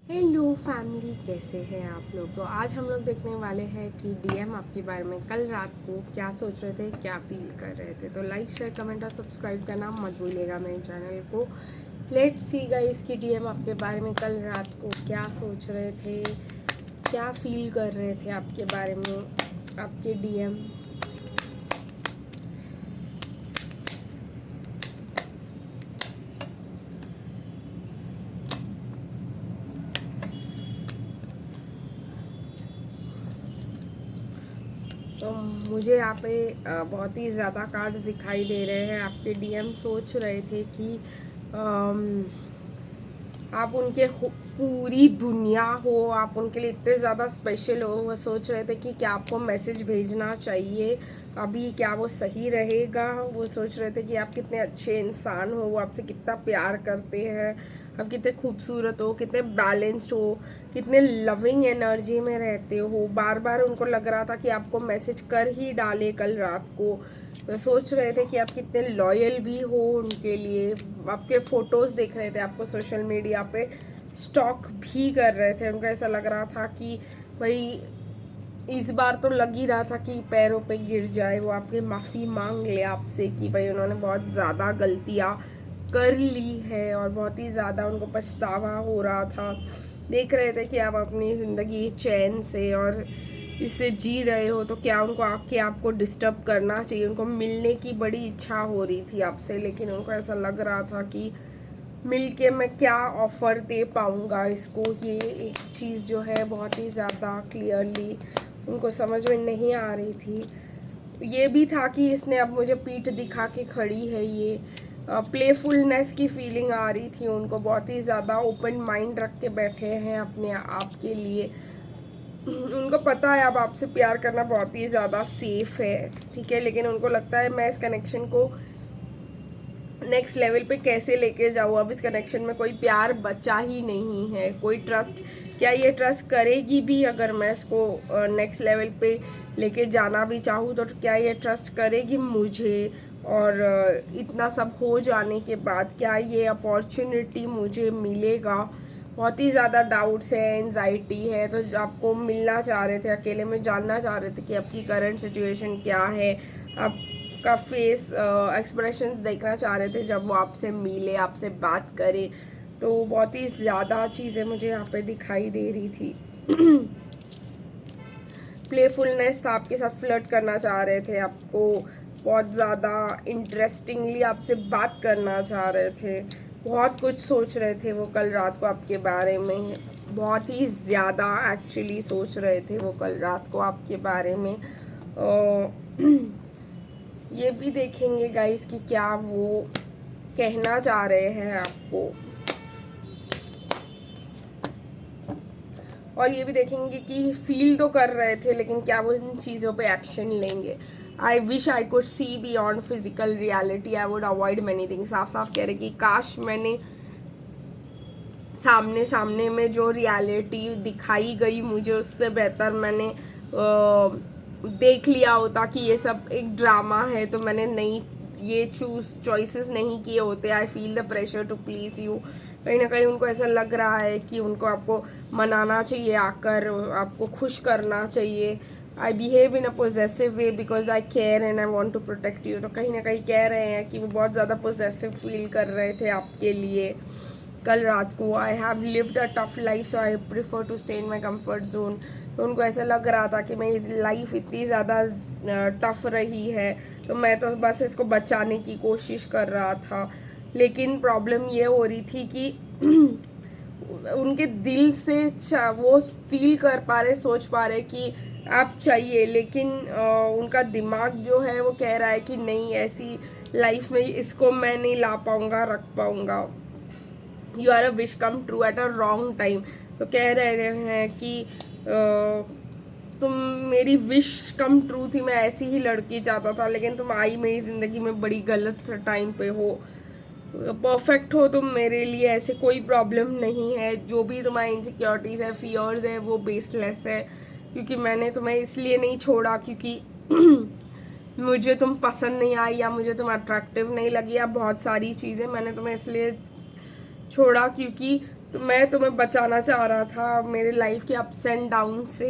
Hello family, कैसे हैं आप लोग। तो आज हम लोग देखने वाले हैं कि डीएम आपके बारे में कल रात को क्या सोच रहे थे, क्या फील कर रहे थे। तो लाइक शेयर कमेंट और सब्सक्राइब करना मत भूलिएगा मेरे चैनल को। लेट्स सी गाइस कि डीएम आपके बारे में कल रात को क्या सोच रहे थे, क्या फील कर रहे थे आपके बारे में आपके डीएम। तो मुझे यहाँ पे बहुत ही ज़्यादा कार्ड्स दिखाई दे रहे हैं। आपके डीएम सोच रहे थे कि आप उनके पूरी दुनिया हो, आप उनके लिए इतने ज़्यादा स्पेशल हो। वो सोच रहे थे कि क्या आपको मैसेज भेजना चाहिए अभी, क्या वो सही रहेगा। वो सोच रहे थे कि आप कितने अच्छे इंसान हो, वो आपसे कितना प्यार करते हैं, आप कितने खूबसूरत हो, कितने बैलेंस्ड हो, कितने लविंग एनर्जी में रहते हो। बार बार उनको लग रहा था कि आपको मैसेज कर ही डाले कल रात को। तो सोच रहे थे कि आप कितने लॉयल भी हो उनके लिए। आपके फ़ोटोज़ देख रहे थे, आपको सोशल मीडिया पे स्टॉक भी कर रहे थे। उनको ऐसा लग रहा था कि भाई इस बार तो लग ही रहा था कि पैरों पे गिर जाए, वो आपके माफ़ी मांग ले आपसे कि भाई उन्होंने बहुत ज़्यादा गलतियाँ कर ली है और बहुत ही ज़्यादा उनको पछतावा हो रहा था। देख रहे थे कि आप अपनी ज़िंदगी चैन से और इससे जी रहे हो, तो क्या उनको आके आपको डिस्टर्ब करना चाहिए। उनको मिलने की बड़ी इच्छा हो रही थी आपसे, लेकिन उनको ऐसा लग रहा था कि मिल के मैं क्या ऑफ़र दे पाऊँगा इसको। ये एक चीज़ जो है बहुत ही ज़्यादा क्लियरली उनको समझ में नहीं आ रही थी। ये भी था कि इसने अब मुझे पीठ दिखा के खड़ी है। ये प्लेफुलनेस की फीलिंग आ रही थी उनको। बहुत ही ज़्यादा ओपन माइंड रख के बैठे हैं अपने आप के लिए। उनको पता है अब आपसे प्यार करना बहुत ही ज़्यादा सेफ है, ठीक है, लेकिन उनको लगता है मैं इस कनेक्शन को नेक्स्ट लेवल पे कैसे लेके जाऊँ। अब इस कनेक्शन में कोई प्यार बचा ही नहीं है, कोई ट्रस्ट। क्या ये ट्रस्ट करेगी भी अगर मैं इसको नेक्स्ट लेवल पे लेके जाना भी चाहूँ, तो क्या ये ट्रस्ट करेगी मुझे। और इतना सब हो जाने के बाद क्या ये अपॉर्चुनिटी मुझे मिलेगा। बहुत ही ज़्यादा डाउट्स है, एनजाइटी है। तो आपको मिलना चाह रहे थे, अकेले में जानना चाह रहे थे कि आपकी करंट सिचुएशन क्या है। आपका फेस एक्सप्रेशंस देखना चाह रहे थे जब वो आपसे मिले, आपसे बात करे। तो बहुत ही ज़्यादा चीज़ें मुझे यहाँ पे दिखाई दे रही थी। प्लेफुलनेस था, आपके साथ फ्लर्ट करना चाह रहे थे, आपको बहुत ज़्यादा इंटरेस्टिंगली आपसे बात करना चाह रहे थे। बहुत कुछ सोच रहे थे वो कल रात को आपके बारे में। बहुत ही ज़्यादा एक्चुअली सोच रहे थे वो कल रात को आपके बारे में। ये भी देखेंगे गाइस कि क्या वो कहना चाह रहे हैं आपको, और ये भी देखेंगे कि फील तो कर रहे थे लेकिन क्या वो इन चीज़ों पे एक्शन लेंगे। I wish I could see beyond physical reality, I would avoid many things. साफ साफ कह रहे कि काश मैंने सामने सामने में जो रियलिटी दिखाई गई मुझे, उससे बेहतर मैंने देख लिया होता कि ये सब एक ड्रामा है, तो मैंने नहीं ये चॉइसेस नहीं किए होते। I feel the pressure to please you. कहीं ना कहीं उनको ऐसा लग रहा है कि उनको आपको मनाना चाहिए, आकर आपको खुश करना चाहिए। I behave in a possessive way because I care and I want to protect you. तो कहीं ना कहीं कह रहे हैं कि वो बहुत ज़्यादा पोजेसिव फील कर रहे थे आपके लिए कल रात को। I have lived a tough life so I prefer to stay in my comfort zone. तो उनको ऐसा लग रहा था कि मेरी लाइफ इतनी ज़्यादा टफ रही है, तो मैं तो बस इसको बचाने की कोशिश कर रहा था। लेकिन प्रॉब्लम ये हो रही थी कि उनके दिल से वो फील कर पा रहे, सोच पा रहे कि आप चाहिए, लेकिन उनका दिमाग जो है वो कह रहा है कि नहीं, ऐसी लाइफ में इसको मैं नहीं ला पाऊँगा, रख पाऊँगा। You are a wish come true at a wrong time. तो कह रहे हैं कि तुम मेरी विश कम ट्रू थी, मैं ऐसी ही लड़की चाहता था, लेकिन तुम आई मेरी ज़िंदगी में बड़ी गलत टाइम पे हो। परफेक्ट हो तुम मेरे लिए, ऐसे कोई प्रॉब्लम नहीं है। जो भी तुम्हारी इनसिक्योरिटीज़ है, फियर्स है, वो बेसलेस है। क्योंकि मैंने तुम्हें इसलिए नहीं छोड़ा क्योंकि मुझे तुम पसंद नहीं आई या मुझे तुम अट्रैक्टिव नहीं लगी, या बहुत सारी चीज़ें मैंने तुम्हें इसलिए छोड़ा क्योंकि तो मैं तुम्हें बचाना चाह रहा था मेरे लाइफ के अप्स एंड डाउन से,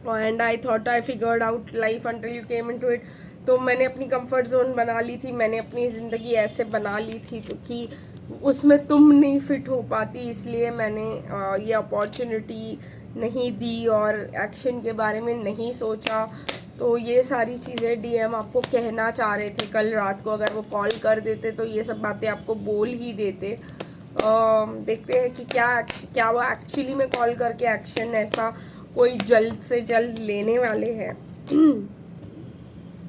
and I thought I figured out life until you came into it. तो मैंने अपनी कंफर्ट जोन बना ली थी, मैंने अपनी ज़िंदगी ऐसे बना ली थी क्योंकि उसमें तुम नहीं फिट हो पाती, इसलिए मैंने ये अपॉर्चुनिटी नहीं दी और एक्शन के बारे में नहीं सोचा। तो ये सारी चीज़ें डीएम आपको कहना चाह रहे थे कल रात को। अगर वो कॉल कर देते तो ये सब बातें आपको बोल ही देते। देखते हैं कि क्या वो एक्चुअली में कॉल करके एक्शन ऐसा कोई जल्द से जल्द लेने वाले हैं।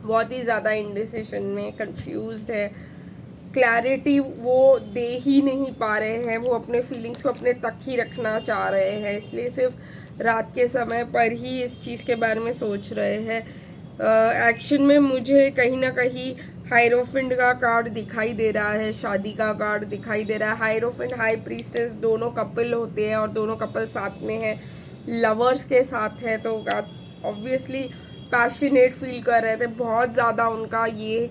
बहुत ही ज़्यादा इंडिसिशन में कंफ्यूज्ड है, क्लैरिटी वो दे ही नहीं पा रहे हैं, वो अपने फीलिंग्स को अपने तक ही रखना चाह रहे हैं, इसलिए सिर्फ रात के समय पर ही इस चीज़ के बारे में सोच रहे हैं। एक्शन में मुझे कहीं ना कहीं हायरोफिंड का कार्ड दिखाई दे रहा है, शादी का कार्ड दिखाई दे रहा है। हायरोफिंड हाई प्रीस्टेस दोनों कपल होते हैं और दोनों कपल साथ में है, लवर्स के साथ है, तो ऑब्वियसली पैशनेट फील कर रहे थे, बहुत ज़्यादा उनका ये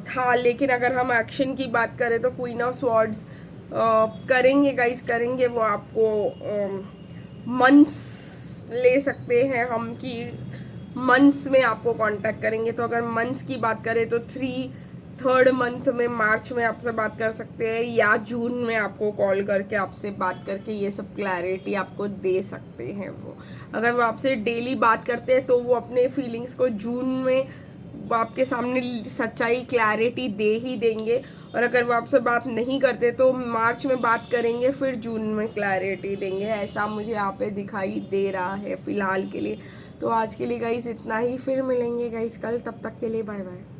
था। लेकिन अगर हम एक्शन की बात करें तो क्वीन ऑफ स्वॉर्ड्स करेंगे गाइस, करेंगे। वो आपको मंथ्स ले सकते हैं हम कि मंथ्स में आपको कांटेक्ट करेंगे। तो अगर मंथ्स की बात करें तो थर्ड मंथ में, मार्च में आपसे बात कर सकते हैं, या जून में आपको कॉल करके आपसे बात करके ये सब क्लैरिटी आपको दे सकते हैं। वो अगर वो आपसे डेली बात करते हैं तो वो अपने फीलिंग्स को जून में वो आपके सामने सच्चाई क्लैरिटी दे ही देंगे, और अगर वो आपसे बात नहीं करते तो मार्च में बात करेंगे, फिर जून में क्लैरिटी देंगे। ऐसा मुझे यहाँ पे दिखाई दे रहा है फ़िलहाल के लिए। तो आज के लिए गाइस इतना ही, फिर मिलेंगे गाइस कल, तब तक के लिए बाय बाय।